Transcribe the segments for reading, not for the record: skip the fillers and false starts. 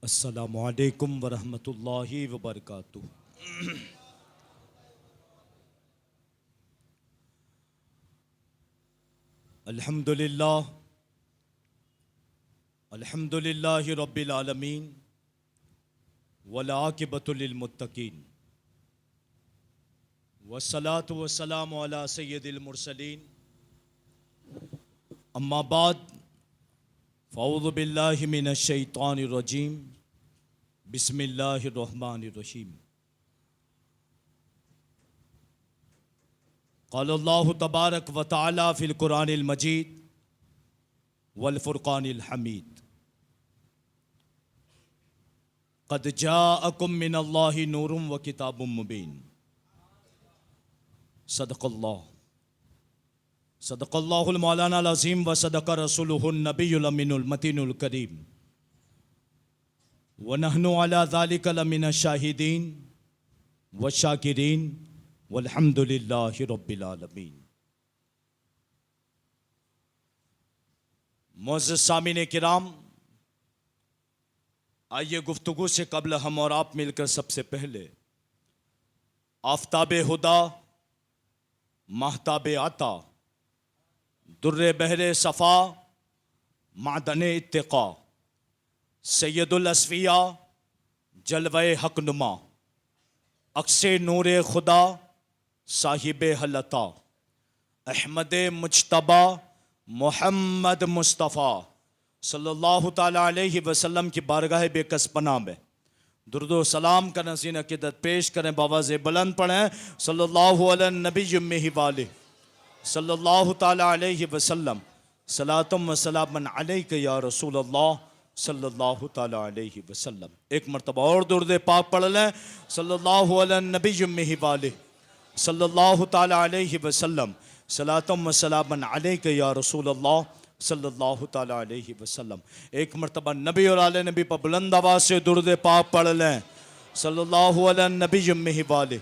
السلام علیکم ورحمۃ اللہ وبرکاتہ۔ الحمدللہ رب العالمین والعاقبۃ للمتقین والصلاة والسلام علی سید المرسلین اما بعد فاعوذ باللہ من الشیطان الرجیم بسم اللہ الرحمن الرحیم۔ قال اللہ تبارک و تعالی فی القرآن المجید والفرقان الحمید، قد جاءکم من اللہ نور و کتاب مبین۔ صدق اللہ المولانا العظیم و صدق رسولہ النبی الامین المتین الکریم، ونحن علی ذلک لمن الشاہدین والشاکرین والحمد للہ رب العالمین۔ معزز سامعین کرام، آئیے گفتگو سے قبل ہم اور آپ مل کر سب سے پہلے آفتاب ہدا، ماہتاب عطا، در بحر صفا، معدن اتقا، سید الاسفیاء، جلوہ حق نما، عکس نور خدا، صاحب حلتا، احمد مجتبی محمد مصطفیٰ صلی اللہ تعالیٰ علیہ وسلم کی بارگاہ بے کس پناہ میں درود و سلام کا نذیر عقیدت پیش کریں، بآواز بلند پڑھیں، صلی اللہ علی النبی امہ والہ صلی اللہ تعالیٰ علیہ وسلم، صلاۃ و سلام علیک یا رسول اللہ صلی اللہ تعالیٰ علیہ وسلم۔ ایک مرتبہ اور درود پاک پڑھ لیں، صلی اللہ علی النبی امہ والہ صلی اللہ تعالیٰ علیہ وسلم، صلاۃ و سلام علیک یا رسول اللہ صلی اللہ تعالیٰ علیہ وسلم۔ ایک مرتبہ نبی اور آل نبی پر بلند آواز سے درود پاک پڑھ لیں، صلی اللہ علی النبی امہ والہ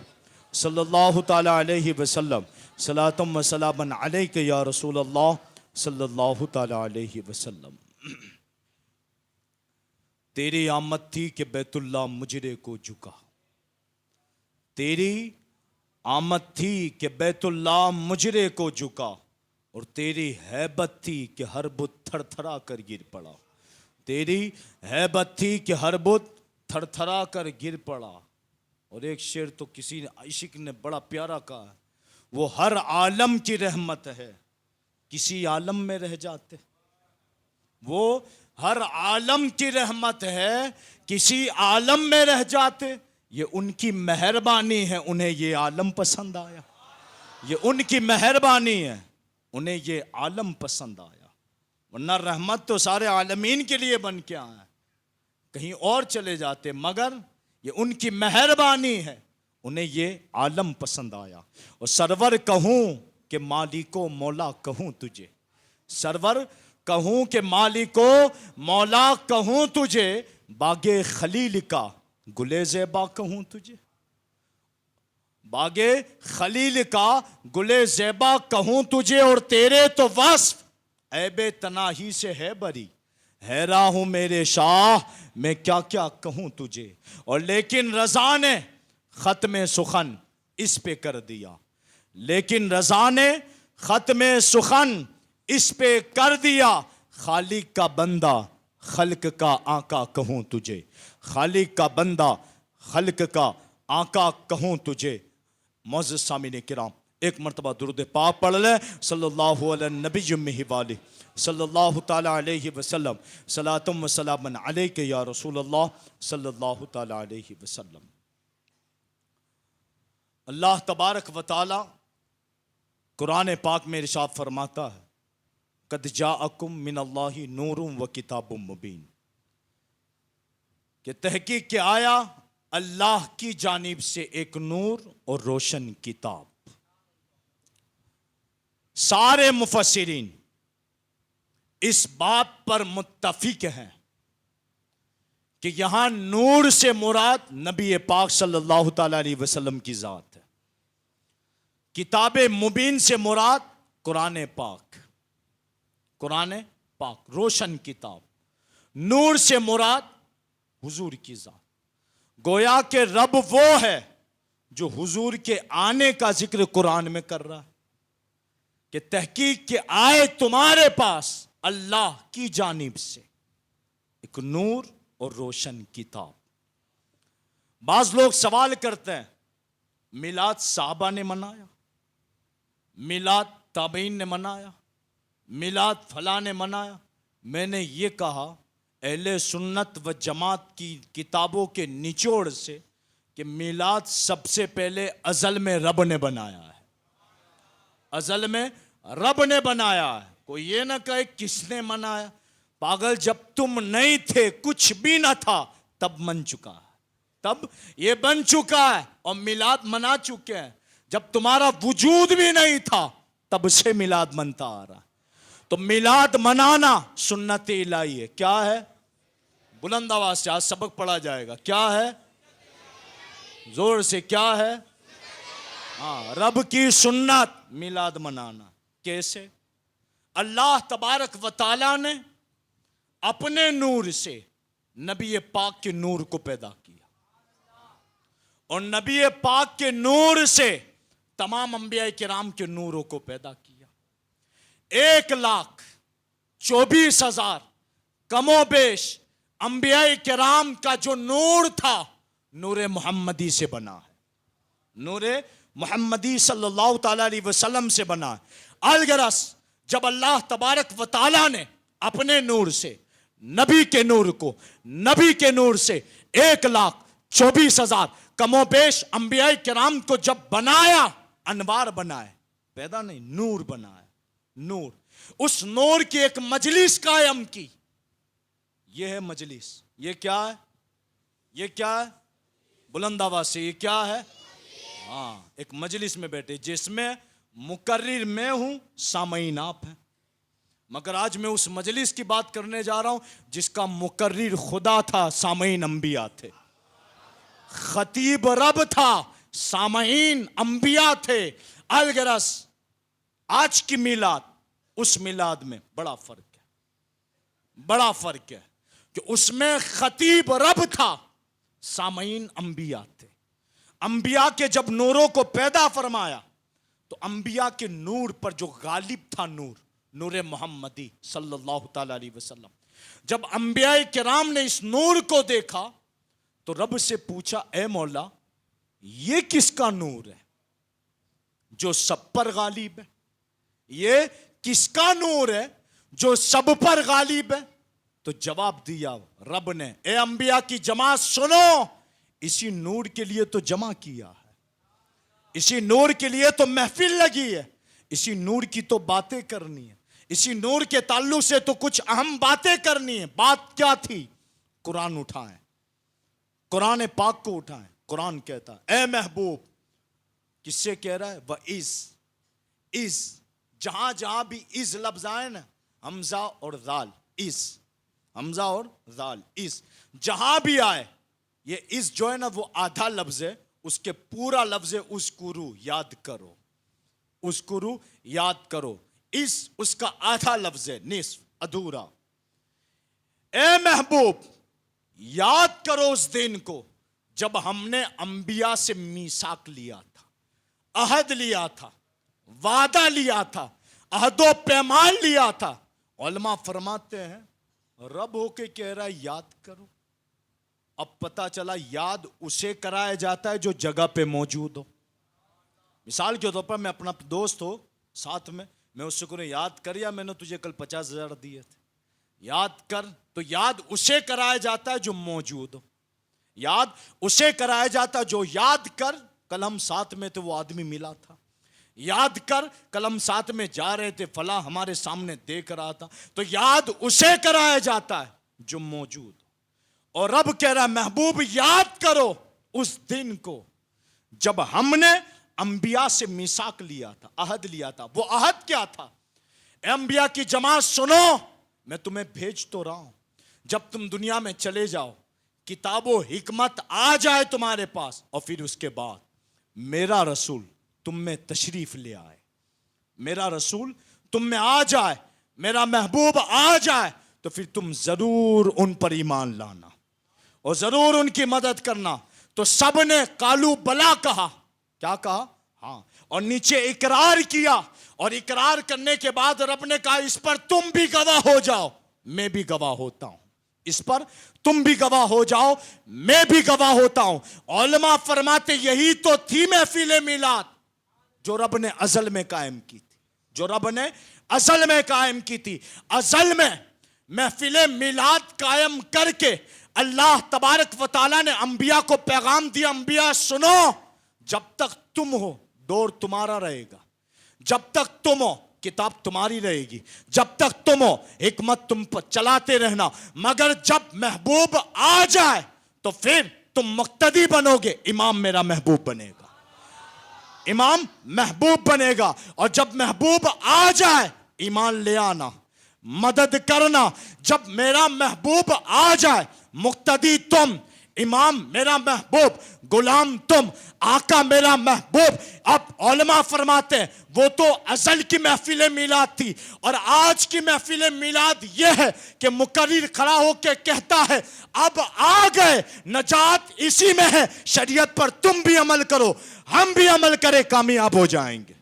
صلی اللہ تعالیٰ علیہ وسلم، صلاۃ و سلام علیک یا رسول اللہ صلی اللہ تعالیٰ علیہ وسلم۔ تیری آمد تھی کہ بیت اللہ مجرے کو جھکا، تیری آمد تھی کہ بیت اللہ مجرے کو جھکا، اور تیری ہیبت تھی کہ ہر بت تھر تھرا کر گر پڑا، تیری ہیبت تھی کہ ہر بت تھر تھرا کر گر پڑا۔ اور ایک شعر تو کسی عاشق نے بڑا پیارا کہا ہے، وہ ہر عالم کی رحمت ہے، کسی عالم میں رہ جاتے، وہ ہر عالم کی رحمت ہے، کسی عالم میں رہ جاتے، یہ ان کی مہربانی ہے، انہیں یہ عالم پسند آیا، یہ ان کی مہربانی ہے، انہیں یہ عالم پسند آیا، ورنہ رحمت تو سارے عالمین کے لیے بن کے آیا، کہیں اور چلے جاتے، مگر یہ ان کی مہربانی ہے، انہیں یہ عالم پسند آیا۔ اور سرور کہوں کہ مالک و مولا کہوں تجھے، سرور کہوں کہ مالک و مولا کہوں تجھے، باغ خلیل کا گل زیبا کہوں تجھے، باغ خلیل کا گل زیبا کہوں تجھے، اور تیرے تو وصف عیب تناہی سے ہے بری، حیران ہوں میرے شاہ میں کیا کیا کہوں تجھے۔ اور لیکن رضا نے ختم سخن اس پہ کر دیا، لیکن رضا نے ختم سخن اس پہ کر دیا، خالق کا بندہ خلق کا آقا کہوں تجھے، خالق کا بندہ خلق کا آقا کہوں تجھے۔ معزز سامعین کرام، ایک مرتبہ درود پاک پڑھ لیں، صلی اللہ علی النبی امہ والہ صلی اللہ تعالیٰ علیہ وسلم، صلاۃ و سلام علیک یا رسول اللہ صلی اللہ تعالیٰ علیہ وسلم۔ اللہ تبارک و تعالی قرآن پاک میں ارشاد فرماتا ہے، قد جاءکم من اللہ نور و کتاب مبین، کہ تحقیق کہ آیا اللہ کی جانب سے ایک نور اور روشن کتاب۔ سارے مفسرین اس بات پر متفق ہیں کہ یہاں نور سے مراد نبی پاک صلی اللہ تعالیٰ علیہ وسلم کی ذات ہے، کتاب مبین سے مراد قرآن پاک، قرآن پاک روشن کتاب، نور سے مراد حضور کی ذات. گویا کہ رب وہ ہے جو حضور کے آنے کا ذکر قرآن میں کر رہا ہے کہ تحقیق کے آئے تمہارے پاس اللہ کی جانب سے ایک نور اور روشن کتاب. بعض لوگ سوال کرتے ہیں میلاد صحابہ نے منایا, میلاد تابعین نے منایا, میلاد فلاں نے منایا. میں نے یہ کہا اہل سنت و جماعت کی کتابوں کے نچوڑ سے کہ میلاد سب سے پہلے ازل میں رب نے بنایا ہے, ازل میں رب نے بنایا ہے. کوئی یہ نہ کہے کس نے منایا. پاگل, جب تم نہیں تھے, کچھ بھی نہ تھا, تب من چکا ہے, تب یہ بن چکا ہے اور میلاد منا چکے ہیں. جب تمہارا وجود بھی نہیں تھا تب سے میلاد منتا آ رہا ہے. تو میلاد منانا سنت الہی ہے. کیا ہے؟ بلند آواز سے آج سبق پڑھا جائے گا. کیا ہے؟ زور سے کیا ہے؟ ہاں, رب کی سنت میلاد منانا. کیسے؟ اللہ تبارک و تعالی نے اپنے نور سے نبی پاک کے نور کو پیدا کیا اور نبی پاک کے نور سے تمام انبیاء کرام کے نوروں کو پیدا کیا. 1,24,000 کم و بیش انبیاء کرام کا جو نور تھا نور محمدی سے بنا ہے, نور محمدی صلی اللہ تعالی علیہ وسلم سے بنا ہے. الغرض جب اللہ تبارک و تعالی نے اپنے نور سے نبی کے نور کو, نبی کے نور سے 1,24,000 کم و بیش انبیاء کرام کو جب بنایا, انوار بنائے, پیدا نہیں, نور بنایا, نور. اس نور کی ایک مجلس قائم کی. یہ ہے مجلس. یہ کیا ہے؟ یہ کیا ہے؟ بلند آواز سے یہ کیا ہے؟ ہاں, ایک مجلس میں بیٹھے جس میں مقرر میں ہوں, سامعین آپ ہیں. مگر آج میں اس مجلس کی بات کرنے جا رہا ہوں جس کا مقرر خدا تھا, سامعین انبیاء تھے. خطیب رب تھا, سامعین انبیاء تھے. الغرض آج کی میلاد اس میلاد میں بڑا فرق ہے, بڑا فرق ہے کہ اس میں خطیب رب تھا, سامعین انبیاء تھے. انبیاء کے جب نوروں کو پیدا فرمایا تو انبیاء کے نور پر جو غالب تھا نور, نور محمدی صلی اللہ تعالی علیہ وسلم, جب انبیاء کرام نے اس نور کو دیکھا تو رب سے پوچھا اے مولا یہ کس کا نور ہے جو سب پر غالب ہے؟ یہ کس کا نور ہے جو سب پر غالب ہے؟ تو جواب دیا رب نے, اے انبیاء کی جماعت سنو, اسی نور کے لیے تو جمع کیا ہے, اسی نور کے لیے تو محفل لگی ہے, اسی نور کی تو باتیں کرنی ہے, اسی نور کے تعلق سے تو کچھ اہم باتیں کرنی ہے. بات کیا تھی؟ قرآن اٹھائیں, قرآن پاک کو اٹھائیں. قرآن کہتا ہے اے محبوب, کس سے کہہ رہا ہے؟ از جہاں جہاں بھی از لفظ آئے نا, حمزہ اور ذال, از, حمزہ اور ذال, از جہاں بھی آئے, یہ از جو ہے نا وہ آدھا لفظ ہے, اس کے پورا لفظ ہے اذکرو, یاد کرو, اذکرو یاد کرو. اس کا آدھا لفظ ہے, نصف, ادھورا. اے محبوب یاد کرو اس دن کو جب ہم نے انبیاء سے میثاق لیا تھا, عہد لیا تھا, وعدہ لیا تھا, عہد و پیمان لیا تھا. علماء فرماتے ہیں رب ہو کے کہہ رہا ہے یاد کرو. اب پتا چلا یاد اسے کرایا جاتا ہے جو جگہ پہ موجود ہو. مثال کے طور پر میں اپنا دوست ہو ساتھ میں اس سے کہوں یاد کر, یا میں نے تجھے کل 50,000 دیے تھے, یاد کر, تو یاد اسے کرایا جاتا ہے جو موجود ہو. یاد اسے کرایا جاتا ہے جو یاد کر, کل ہم ساتھ میں تھے وہ آدمی ملا تھا, یاد کر کل ہم ساتھ میں جا رہے تھے فلاں ہمارے سامنے دیکھ رہا تھا. تو یاد اسے کرایا جاتا ہے جو موجود ہو. اور رب کہہ رہا ہے محبوب یاد کرو اس دن کو جب ہم نے انبیاء سے میثاق لیا تھا, عہد لیا تھا. وہ عہد کیا تھا؟ اے انبیاء کی جماعت سنو, میں تمہیں بھیج تو رہا ہوں, جب تم دنیا میں چلے جاؤ کتاب و حکمت آ جائے تمہارے پاس, اور پھر اس کے بعد میرا رسول تم میں تشریف لے آئے, میرا رسول تم میں آ جائے, میرا محبوب آ جائے, تو پھر تم ضرور ان پر ایمان لانا, اور ضرور ان کی مدد کرنا. تو سب نے قالو بلا کہا. کیا کہا؟ ہاں. اور نیچے اقرار کیا, اور اقرار کرنے کے بعد رب نے کہا اس پر تم بھی گواہ ہو جاؤ, میں بھی گواہ ہوتا ہوں. اس پر تم بھی گواہ ہو جاؤ, میں بھی گواہ ہوتا ہوں. علماء فرماتے یہی تو تھی محفل میلاد جو رب نے ازل میں قائم کی تھی, جو رب نے ازل میں قائم کی تھی. ازل میں محفل میلاد قائم کر کے اللہ تبارک و تعالیٰ نے انبیاء کو پیغام دیا, انبیاء سنو, جب تک تم ہو دور تمہارا رہے گا, جب تک تم ہو کتاب تمہاری رہے گی, جب تک تم ہو حکمت تم پر چلاتے رہنا, مگر جب محبوب آ جائے تو پھر تم مقتدی بنو گے, امام میرا محبوب بنے گا, امام محبوب بنے گا. اور جب محبوب آ جائے ایمان لے آنا, مدد کرنا. جب میرا محبوب آ جائے مقتدی تم, امام میرا محبوب, غلام تم, آقا میرا محبوب. اب علماء فرماتے ہیں وہ تو ازل کی محفل میلاد تھی, اور آج کی محفل میلاد یہ ہے کہ مقرر کھڑا ہو کے کہتا ہے اب آ گئے, نجات اسی میں ہے, شریعت پر تم بھی عمل کرو, ہم بھی عمل کریں, کامیاب ہو جائیں گے.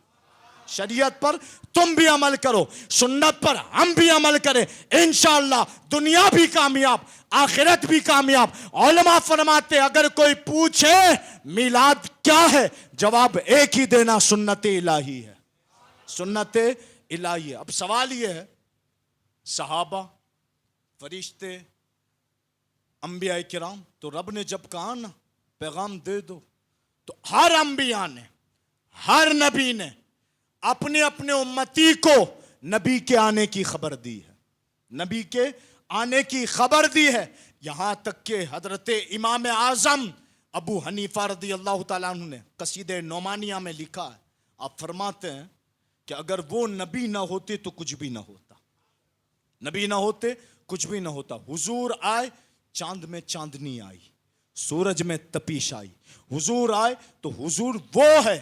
شریعت پر تم بھی عمل کرو, سنت پر ہم بھی عمل کریں, انشاءاللہ دنیا بھی کامیاب, آخرت بھی کامیاب. علماء فرماتے اگر کوئی پوچھے میلاد کیا ہے, جواب ایک ہی دینا, سنت الہی ہے, سنت الہی ہے. اب سوال یہ ہے, صحابہ, فرشتے, انبیاء کرام, تو رب نے جب کہا نا پیغام دے دو, تو ہر انبیاء نے, ہر نبی نے اپنے اپنے امتی کو نبی کے آنے کی خبر دی ہے, نبی کے آنے کی خبر دی ہے. یہاں تک کہ حضرت امام اعظم ابو حنیفہ رضی اللہ تعالیٰ عنہ نے قصیدہ نعمانیہ میں لکھا ہے, آپ فرماتے ہیں کہ اگر وہ نبی نہ ہوتے تو کچھ بھی نہ ہوتا, نبی نہ ہوتے کچھ بھی نہ ہوتا. حضور آئے چاند میں چاندنی آئی, سورج میں تپیش آئی. حضور آئے تو حضور وہ ہے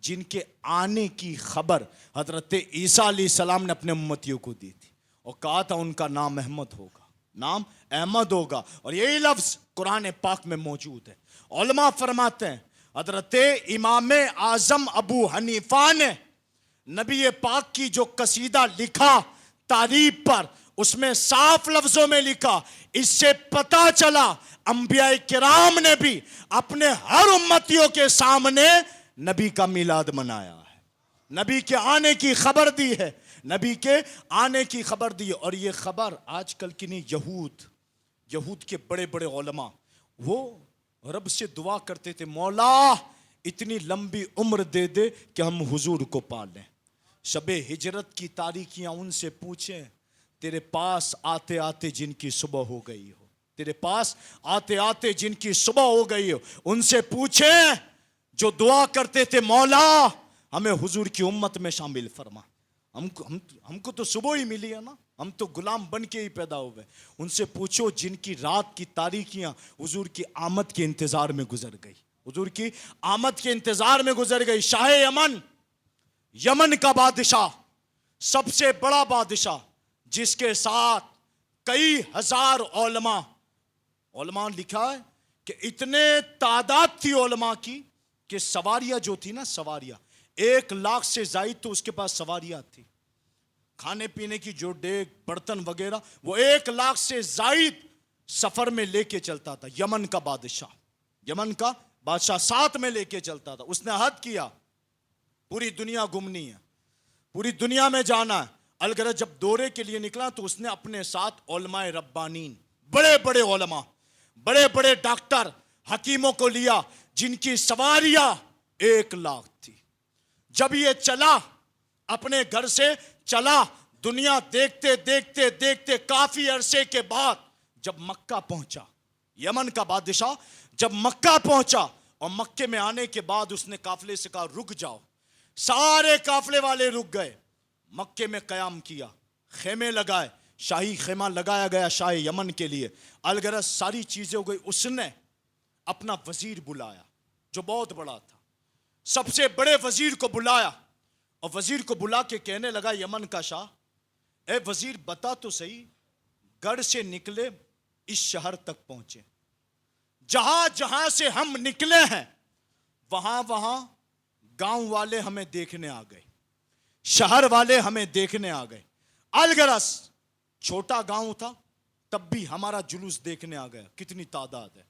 جن کے آنے کی خبر حضرت عیسیٰ علیہ السلام نے اپنے امتیوں کو دی تھی, اور کہا تھا ان کا نام احمد ہوگا, نام احمد ہوگا, اور یہی لفظ قرآن پاک میں موجود ہے. علماء فرماتے ہیں حضرت امام اعظم ابو حنیفہ نے نبی پاک کی جو قصیدہ لکھا تعریف پر, اس میں صاف لفظوں میں لکھا, اس سے پتا چلا انبیاء کرام نے بھی اپنے ہر امتیوں کے سامنے نبی کا میلاد منایا ہے, نبی کے آنے کی خبر دی ہے, نبی کے آنے کی خبر دی. اور یہ خبر آج کل کی نہیں, یہود کے بڑے بڑے علماء وہ رب سے دعا کرتے تھے مولا اتنی لمبی عمر دے دے کہ ہم حضور کو پا لیں. شب ہجرت کی تاریکیاں ان سے پوچھیں, تیرے پاس آتے آتے جن کی صبح ہو گئی ہو, تیرے پاس آتے آتے جن کی صبح ہو گئی ہو, ان سے پوچھیں جو دعا کرتے تھے مولا ہمیں حضور کی امت میں شامل فرما. ہم کو تو صبح ہی ملی ہے نا, ہم تو غلام بن کے ہی پیدا ہوئے. ان سے پوچھو جن کی رات کی تاریکیاں حضور کی آمد کے انتظار میں گزر گئی, حضور کی آمد کے انتظار میں گزر گئی. شاہ یمن کا بادشاہ, سب سے بڑا بادشاہ, جس کے ساتھ کئی ہزار علماء لکھا ہے کہ اتنے تعداد تھی علماء کی کہ سواریاں جو تھی نا, سواریاں 1,00,000 سے زائد تو اس کے پاس سواریاں تھی, کھانے پینے کی جو ڈیگ برتن وغیرہ وہ 1,00,000 سے زائد سفر میں لے کے چلتا تھا. یمن کا بادشاہ ساتھ میں لے کے چلتا تھا. اس نے عہد کیا پوری دنیا گھومنی ہے, پوری دنیا میں جانا ہے. الغرض جب دورے کے لیے نکلا تو اس نے اپنے ساتھ علماء ربانین, بڑے بڑے علماء, بڑے بڑے ڈاکٹر, حکیموں کو لیا جن کی سواریاں 1,00,000 تھی. جب یہ چلا اپنے گھر سے چلا, دنیا دیکھتے دیکھتے دیکھتے کافی عرصے کے بعد جب مکہ پہنچا, یمن کا بادشاہ جب مکہ پہنچا, اور مکے میں آنے کے بعد اس نے قافلے سے کہا رک جاؤ. سارے قافلے والے رک گئے. مکے میں قیام کیا, خیمے لگائے, شاہی خیمہ لگایا گیا شاہ یمن کے لیے. الغرض ساری چیزیں ہو گئی. اس نے اپنا وزیر بلایا جو بہت بڑا تھا, سب سے بڑے وزیر کو بلایا, اور وزیر کو بلا کے کہنے لگا یمن کا شاہ, اے وزیر بتا تو صحیح, گڑھ سے نکلے اس شہر تک پہنچے, جہاں جہاں سے ہم نکلے ہیں وہاں وہاں گاؤں والے ہمیں دیکھنے آ گئے, شہر والے ہمیں دیکھنے آ گئے. الغرض چھوٹا گاؤں تھا تب بھی ہمارا جلوس دیکھنے آ گیا. کتنی تعداد ہے.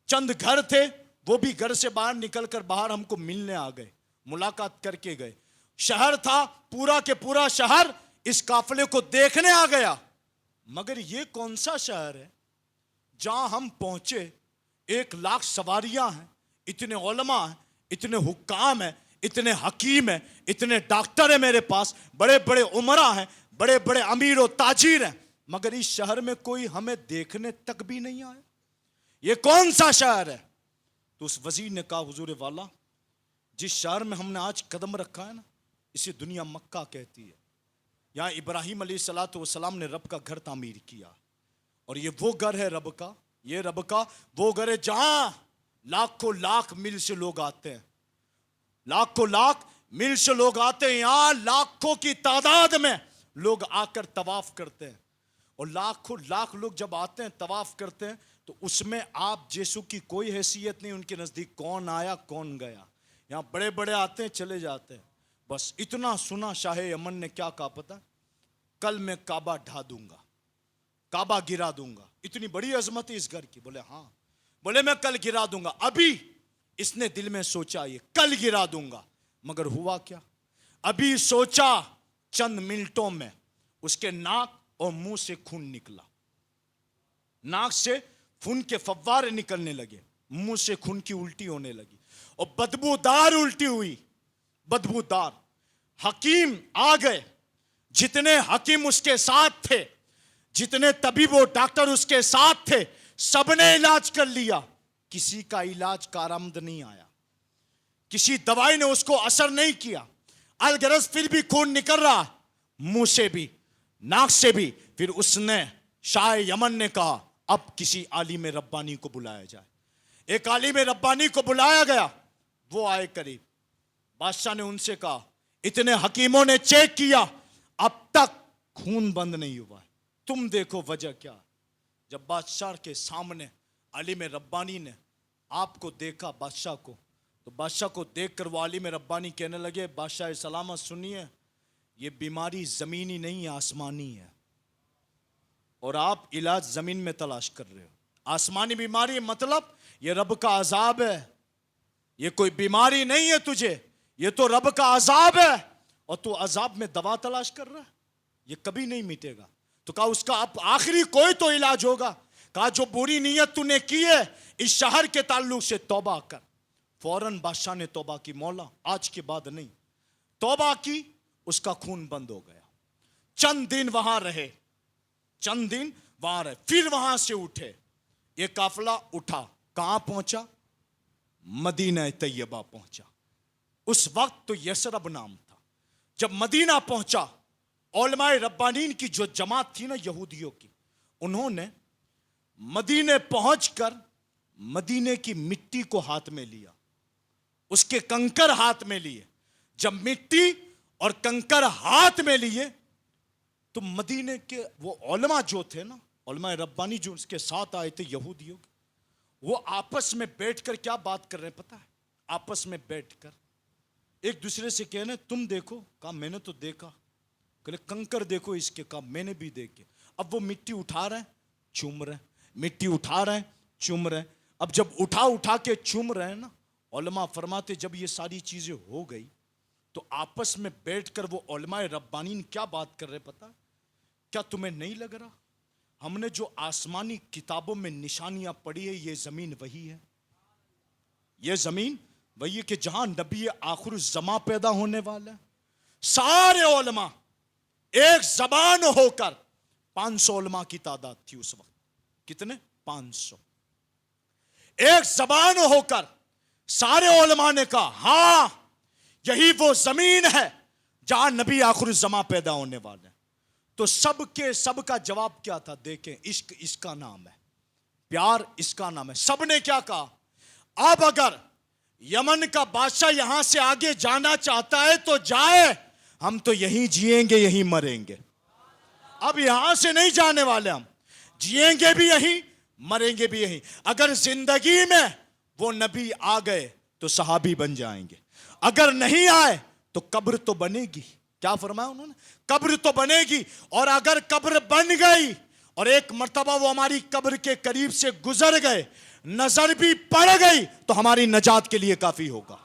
چند گھر تھے وہ بھی گھر سے باہر نکل کر باہر ہم کو ملنے آ گئے, ملاقات کر کے گئے. شہر تھا پورا کے پورا شہر اس قافلے کو دیکھنے آ گیا. مگر یہ کون سا شہر ہے جہاں ہم پہنچے 1,00,000 سواریاں ہیں, اتنے علماء ہیں, اتنے حکام ہیں, اتنے حکیم ہیں, اتنے ڈاکٹر ہیں میرے پاس, بڑے بڑے عمرا ہیں, بڑے بڑے امیر و تاجر ہیں, مگر اس شہر میں کوئی ہمیں دیکھنے تک بھی نہیں آیا. یہ کون سا شہر ہے؟ تو اس وزیر نے کہا حضور والا جس شہر میں ہم نے آج قدم رکھا ہے نا اسے دنیا مکہ کہتی ہے. یہاں ابراہیم علیہ السلام نے رب کا گھر تعمیر کیا, اور یہ وہ گھر ہے رب کا, یہ رب کا وہ گھر ہے جہاں لاکھوں لاکھ میل سے لوگ آتے ہیں, لاکھوں لاکھ میل سے لوگ آتے ہیں. یہاں لاکھوں کی تعداد میں لوگ آ کر طواف کرتے ہیں, اور لاکھوں لاکھ لوگ جب آتے ہیں طواف کرتے ہیں تو اس میں آپ جیسو کی کوئی حیثیت نہیں ان کے نزدیک. کون آیا کون گیا, یہاں بڑے بڑے آتے ہیں چلے جاتے ہیں. بس اتنا سنا شاہ یمن نے کیا کہا پتا, کل میں کعبہ ڈھا دوں گا, کعبہ گرا دوں گا. اتنی بڑی عظمت ہے اس گھر کی. بولے ہاں, بولے میں کل گرا دوں گا. ابھی اس نے دل میں سوچا یہ کل گرا دوں گا, مگر ہوا کیا؟ ابھی سوچا چند منٹوں میں اس کے ناک اور منہ سے خون نکلا. ناک سے خون کے فوارے نکلنے لگے, منہ سے خون کی الٹی ہونے لگی, اور بدبودار الٹی ہوئی, بدبودار. حکیم آ گئے, جتنے حکیم اس کے ساتھ تھے, جتنے طبیب و ڈاکٹر اس کے ساتھ تھے, سب نے علاج کر لیا. کسی کا علاج کارآمد نہیں آیا, کسی دوائی نے اس کو اثر نہیں کیا. الغرض پھر بھی خون نکل رہا, منہ سے بھی ناک سے بھی. پھر اس نے شاہ یمن نے کہا اب کسی عالم ربانی کو بلایا جائے. ایک عالم ربانی کو بلایا گیا, وہ آئے قریب. بادشاہ نے ان سے کہا اتنے حکیموں نے چیک کیا اب تک خون بند نہیں ہوا ہے, تم دیکھو وجہ کیا. جب بادشاہ کے سامنے عالم ربانی نے آپ کو دیکھا بادشاہ کو, تو بادشاہ کو دیکھ کر وہ عالم ربانی کہنے لگے بادشاہ سلامت سنیے, یہ بیماری زمینی نہیں آسمانی ہے, اور آپ علاج زمین میں تلاش کر رہے ہو. آسمانی بیماری مطلب یہ رب کا عذاب ہے, یہ کوئی بیماری نہیں ہے تجھے, یہ تو رب کا عذاب ہے, اور تو عذاب میں دوا تلاش کر رہا ہے, یہ کبھی نہیں مٹے گا. تو کہا اس کا اب آخری کوئی تو علاج ہوگا. کہا جو بری نیت تو نے کی ہے اس شہر کے تعلق سے توبہ کر. فوراً بادشاہ نے توبہ کی, مولا آج کے بعد نہیں. توبہ کی, اس کا خون بند ہو گیا. چند دن وہاں رہے, چند دن وہاں رہے, پھر وہاں سے اٹھے. یہ قافلہ اٹھا, کہاں پہنچا؟ مدینہ طیبہ پہنچا. اس وقت تو یثرب نام تھا. جب مدینہ پہنچا, علماء ربانین کی جو جماعت تھی نا یہودیوں کی, انہوں نے مدینے پہنچ کر مدینے کی مٹی کو ہاتھ میں لیا, اس کے کنکر ہاتھ میں لیے. جب مٹی اور کنکر ہاتھ میں لیے تو مدینے کے وہ علماء جو تھے نا, علماء ربانی جو اس کے ساتھ آئے تھے یہودیوں کے, وہ آپس میں بیٹھ کر کیا بات کر رہے ہیں پتہ ہے؟ آپس میں بیٹھ کر ایک دوسرے سے کہنے تم دیکھو, کہا میں نے تو دیکھا. کہ کنکر دیکھو اس کے, کہا میں نے بھی دیکھے. اب وہ مٹی اٹھا رہے ہیں چوم رہے ہیں, مٹی اٹھا رہے ہیں چوم رہے ہیں. اب جب اٹھا کے چوم رہے ہیں نا, علماء فرماتے جب یہ ساری چیزیں ہو گئی تو آپس میں بیٹھ کر وہ علماء ربانین کیا بات کر رہے پتہ, کیا تمہیں نہیں لگ رہا ہم نے جو آسمانی کتابوں میں نشانیاں پڑھی ہے یہ زمین وہی ہے, یہ زمین وہی ہے کہ جہاں نبی آخر الزمان پیدا ہونے والا ہے. سارے علماء ایک زبان ہو کر, 500 علماء کی تعداد تھی اس وقت. کتنے؟ 500. ایک زبان ہو کر سارے علماء نے کہا ہاں یہی وہ زمین ہے جہاں نبی آخر الزمان پیدا ہونے والا ہے. تو سب کا جواب کیا تھا؟ دیکھیں, عشق اس کا نام ہے, پیار اس کا نام ہے. سب نے کیا کہا, اب اگر یمن کا بادشاہ یہاں سے آگے جانا چاہتا ہے تو جائے, ہم تو یہیں جیئیں گے یہیں مریں گے. اب یہاں سے نہیں جانے والے, ہم جیئیں گے بھی یہیں مریں گے بھی یہیں. اگر زندگی میں وہ نبی آ گئے تو صحابی بن جائیں گے, اگر نہیں آئے تو قبر تو بنے گی. کیا فرمایا انہوں نے؟ قبر تو بنے گی. اور اگر قبر بن گئی اور ایک مرتبہ وہ ہماری قبر کے قریب سے گزر گئے, نظر بھی پڑ گئی, تو ہماری نجات کے لیے کافی ہوگا.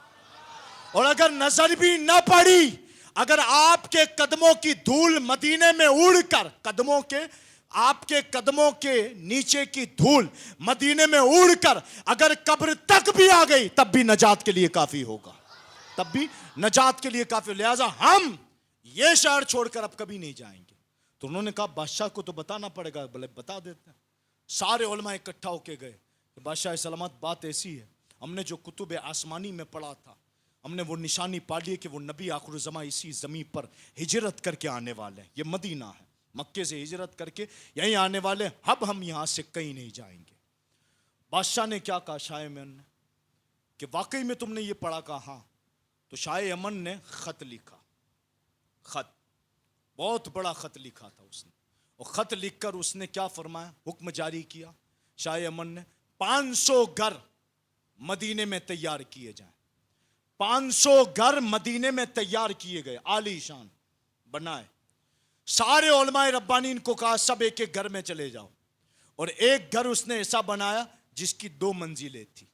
اور اگر نظر بھی نہ پڑی, اگر آپ کے قدموں کی دھول مدینے میں اڑ کر, آپ کے قدموں کے نیچے کی دھول مدینے میں اڑ کر اگر قبر تک بھی آ گئی, تب بھی نجات کے لیے کافی ہوگا, تب بھی نجات کے لیے کافی. لہذا ہم یہ شہر چھوڑ کر اب کبھی نہیں جائیں گے. تو انہوں نے کہا بادشاہ کو تو بتانا پڑے گا. بلے بتا دیتے ہیں. سارے علماء اکٹھا ہو کے گئے کہ بادشاہ سلامت بات ایسی ہے, ہم نے جو کتب آسمانی میں پڑھا تھا, ہم نے وہ نشانی پا لی کہ وہ نبی آخر الزماں اسی زمین پر ہجرت کر کے آنے والے ہیں. یہ مدینہ ہے, مکے سے ہجرت کر کے یہیں آنے والے, اب ہم یہاں سے کہیں نہیں جائیں گے. بادشاہ نے کیا کہا شاہ یمن نے کہ واقعی میں تم نے یہ پڑھا؟ کہا ہاں. تو شاہ یمن نے خط لکھا, خط, بہت بڑا خط لکھا تھا اس نے. اور خط لکھ کر اس نے کیا فرمایا, حکم جاری کیا شاہ یمن نے 500 گھر مدینے میں تیار کیے جائیں. 500 گھر مدینے میں تیار کیے گئے, عالی شان بنائے. سارے علماء ربانین کو کہا سب ایک ایک گھر میں چلے جاؤ. اور ایک گھر اس نے ایسا بنایا جس کی 2 منزلیں تھی,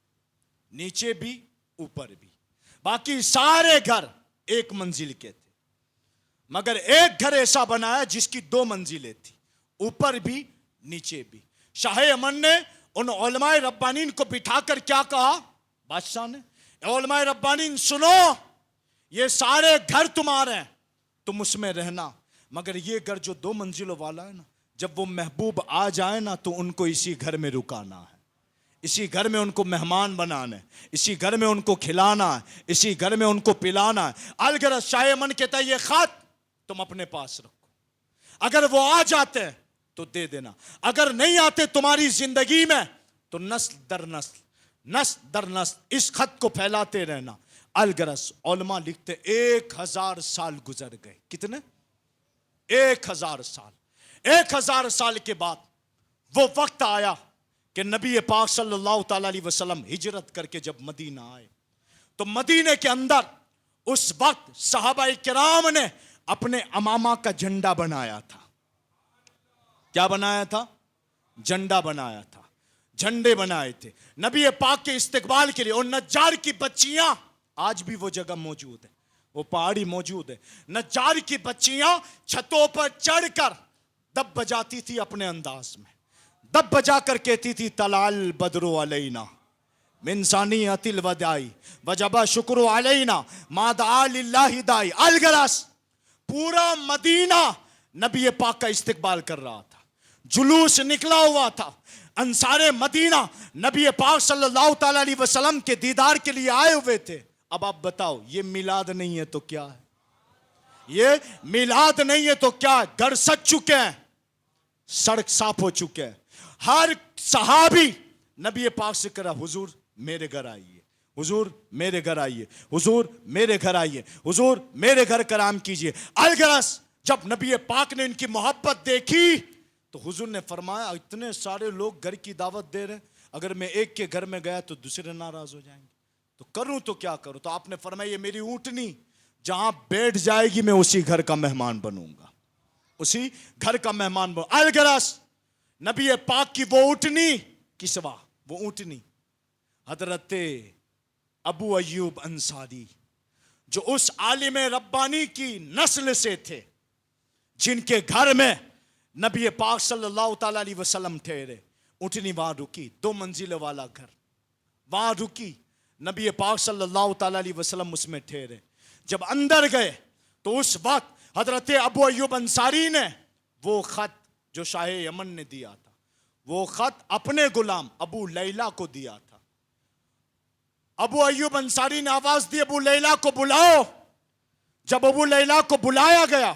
نیچے بھی اوپر بھی. باقی سارے گھر 1 منزل کے تھے, مگر ایک گھر ایسا بنایا جس کی 2 منزلیں تھی, اوپر بھی نیچے بھی. شاہ یمن نے ان علماء ربانین کو بٹھا کر کیا کہا بادشاہ نے, علماء ربانین سنو, یہ سارے گھر تمہارے ہیں, تم اس میں رہنا, مگر یہ گھر جو 2 منزلوں والا ہے نا, جب وہ محبوب آ جائے نا تو ان کو اسی گھر میں رکانا ہے, اسی گھر میں ان کو مہمان بنانا ہے, اسی گھر میں ان کو کھلانا ہے, اسی گھر میں ان کو پلانا ہے. الغرض شاہ یمن کہتا ہے یہ خط تم اپنے پاس رکھو, اگر وہ آ جاتے ہیں تو دے دینا, اگر نہیں آتے تمہاری زندگی میں تو نسل در نسل, نسل در نسل اس خط کو پھیلاتے رہنا. الغرض علماء لکھتے 1000 سال گزر گئے. کتنے؟ 1000 سال. 1000 سال کے بعد وہ وقت آیا کہ نبی پاک صلی اللہ تعالی علیہ وسلم ہجرت کر کے جب مدینہ آئے, تو مدینے کے اندر اس وقت صحابہ کرام نے اپنے امامہ کا جھنڈا بنایا تھا. کیا بنایا تھا؟ جھنڈا بنایا تھا, جھنڈے بنائے تھے نبی پاک کے استقبال کے لیے. اور نجار کی بچیاں, آج بھی وہ جگہ موجود ہے, وہ پہاڑی موجود ہے. نجار کی بچیاں چھتوں پر چڑھ کر دب بجاتی تھی اپنے انداز میں, دب بجا کر کہتی تھی تلال بدر علینا من ثانیۃ الوداع وجب شکر علینا ما دعا للہ داعی. الغرض پورا مدینہ نبی پاک کا استقبال کر رہا تھا, جلوس نکلا ہوا تھا. انصار مدینہ نبی پاک صلی اللہ تعالی علیہ وسلم کے دیدار کے لیے آئے ہوئے تھے. اب آپ بتاؤ, یہ میلاد نہیں ہے تو کیا ہے؟ یہ میلاد نہیں ہے تو کیا ہے؟ گھر سج چکے ہیں, سڑک صاف ہو چکے ہیں. ہر صحابی نبی پاک سے کرا حضور میرے گھر آئیے, حضور میرے گھر آئیے, حضور میرے گھر آئیے, حضور میرے گھر کرام کیجئے. الغرض جب نبی پاک نے ان کی محبت دیکھی تو حضور نے فرمایا اتنے سارے لوگ گھر کی دعوت دے رہے, اگر میں ایک کے گھر میں گیا تو دوسرے ناراض ہو جائیں گے, تو کروں تو کیا کروں؟ تو آپ نے فرمایا یہ میری اونٹنی جہاں بیٹھ جائے گی میں اسی گھر کا مہمان بنوں گا, اسی گھر کا مہمان بنوں. الغرض نبی پاک کی وہ اونٹنی کی سوا, وہ اونٹنی حضرت ابو ایوب انصاری جو اس عالم ربانی کی نسل سے تھے, جن کے گھر میں نبی پاک صلی اللہ تعالی علیہ وسلم ٹھہرے. اونٹنی وہاں رکی, 2 منزل والا گھر وہاں رکی, نبی پاک صلی اللہ تعالی علیہ وسلم اس میں ٹھہرے. جب اندر گئے تو اس وقت حضرت ابو ایوب انصاری نے وہ خط جو شاہ یمن نے دیا تھا, وہ خط اپنے غلام ابو لیلہ کو دیا تھا. ابو ایوب انصاری نے آواز دی ابو لیلہ کو بلاؤ. جب ابو لیلہ کو بلایا گیا,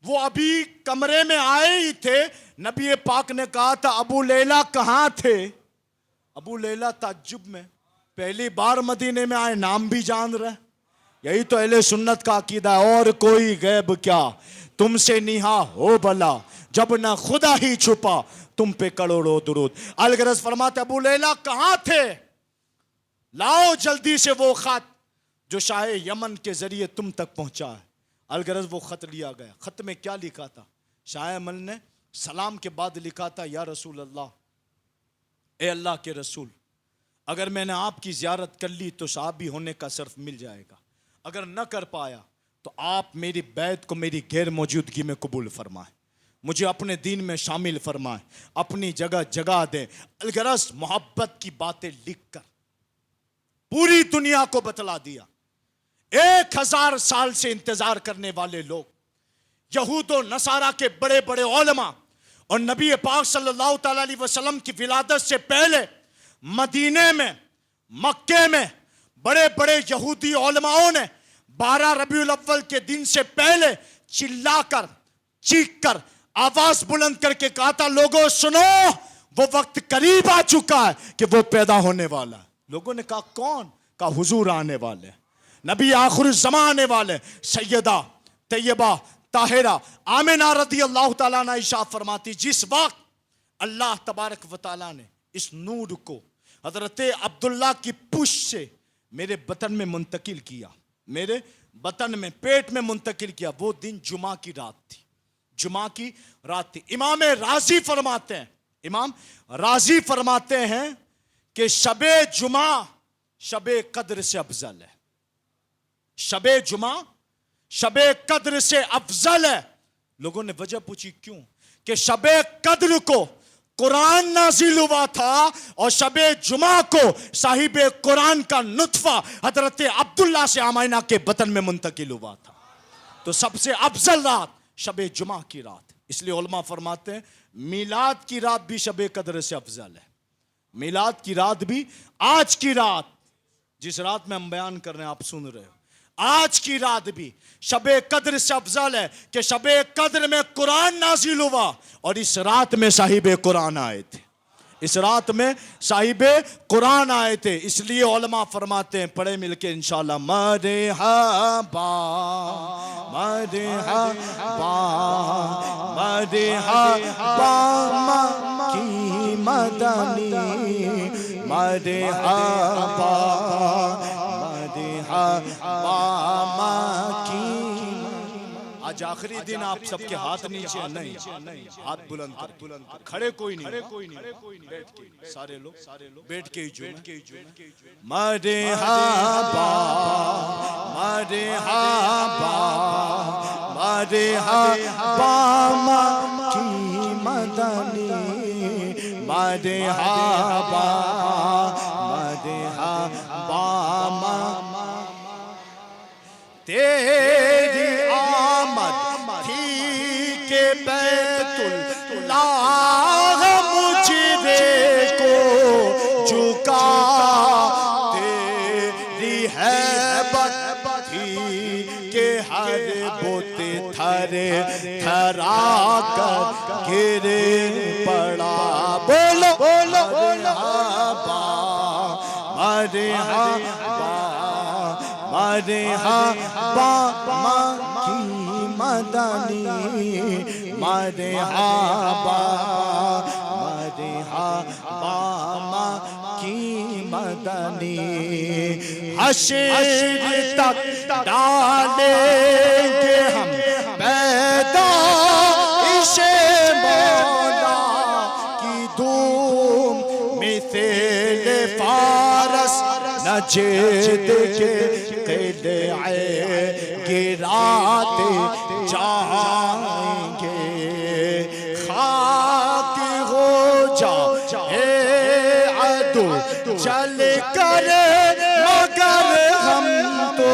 وہ ابھی کمرے میں آئے ہی تھے, نبی پاک نے کہا تھا ابو لیلہ کہاں تھے؟ ابو لیلہ تعجب میں, پہلی بار مدینے میں آئے, نام بھی جان رہے, یہی تو اہل سنت کا عقیدہ ہے. اور کوئی غیب کیا تم سے نہا ہو بھلا، جب نہ خدا ہی چھپا تم پہ کروڑوں درود. الغرض فرماتے ابو لیلا کہاں تھے؟ لاؤ جلدی سے وہ خط جو شاہ یمن کے ذریعے تم تک پہنچا ہے. الغرض وہ خط لیا گیا. خط میں کیا لکھا تھا؟ شاہ یمن نے سلام کے بعد لکھا تھا یا رسول اللہ، اے اللہ کے رسول، اگر میں نے آپ کی زیارت کر لی تو صحابی ہونے کا شرف مل جائے گا، اگر نہ کر پایا تو آپ میری بیعت کو میری غیر موجودگی میں قبول فرمائیں، مجھے اپنے دین میں شامل فرمائیں، اپنی جگہ جگہ دیں. الغرض محبت کی باتیں لکھ کر پوری دنیا کو بتلا دیا. 1000 سال سے انتظار کرنے والے لوگ، یہود و نصارہ کے بڑے بڑے علماء اور نبی پاک صلی اللہ تعالی علیہ وسلم کی ولادت سے پہلے مدینے میں، مکے میں بڑے بڑے یہودی علماؤں نے 12 ربیع الاول کے دن سے پہلے چلا کر، چیخ کر، آواز بلند کر کے کہا تھا لوگوں سنو، وہ وقت قریب آ چکا ہے کہ وہ پیدا ہونے والا ہے. لوگوں نے کہا کون؟ کہا حضور آنے والے، نبی آخر الزمان آنے والے. سیدہ طیبہ طاہرہ آمنہ رضی اللہ تعالیٰ عنہ ارشاد فرماتی جس وقت اللہ تبارک و تعالیٰ نے اس نور کو حضرت عبداللہ کی پشت سے میرے بطن میں منتقل کیا، میرے بطن میں، پیٹ میں منتقل کیا، وہ دن جمعہ کی رات تھی. جمعہ کی رات تھی. امام رازی فرماتے ہیں کہ شب جمعہ شب قدر سے افضل ہے. شب جمعہ شب قدر سے افضل ہے. لوگوں نے وجہ پوچھی کیوں؟ کہ شب قدر کو قرآن نازل ہوا تھا اور شب جمعہ کو صاحب قرآن کا نطفہ حضرت عبداللہ سے آمینہ کے بطن میں منتقل ہوا تھا. تو سب سے افضل رات شب جمعہ کی رات. اس لیے علماء فرماتے ہیں میلاد کی رات بھی شب قدر سے افضل ہے. میلاد کی رات بھی، آج کی رات جس رات میں ہم بیان کر رہے ہیں آپ سن رہے ہو، آج کی رات بھی شب قدر سے افضل ہے کہ شب قدر میں قرآن نازل ہوا اور اس رات میں صاحب قرآن آئے تھے. اس رات میں صاحب قرآن آئے تھے. اس لیے علماء فرماتے ہیں، پڑھے مل کے انشاءاللہ، مرحبا مرحبا مرحبا مکی مدنی مرحبا مرحبا مکی. آج آخری دن آپ سب کے ہاتھ نیچے نہیں، ہاتھ بلند کر، کھڑے کوئی نہیں، بیٹھ کے سارے لوگ بیٹھ کے ہی جو مرحبا مرحبا مرحبا مکی مدنی مرحبا مرحبا تیری آمد تھی کہ بیت اللہ مجھے کو جھکا، تیری حیبت تھی کہ ہر بت تھر تھرا کر گر پڑا. بولو بولو مرحبا مرحبا مرحبا مکی مدنی مرحبا مرحبا مکی مدنی. حشر تک ڈالیں گے ہم پیدائش مولا کی دھوم، مثل فارس نجد کے قلعے گراتے جائیں گے. خاک ہو جا اے عدو چل کر مگر ہم تو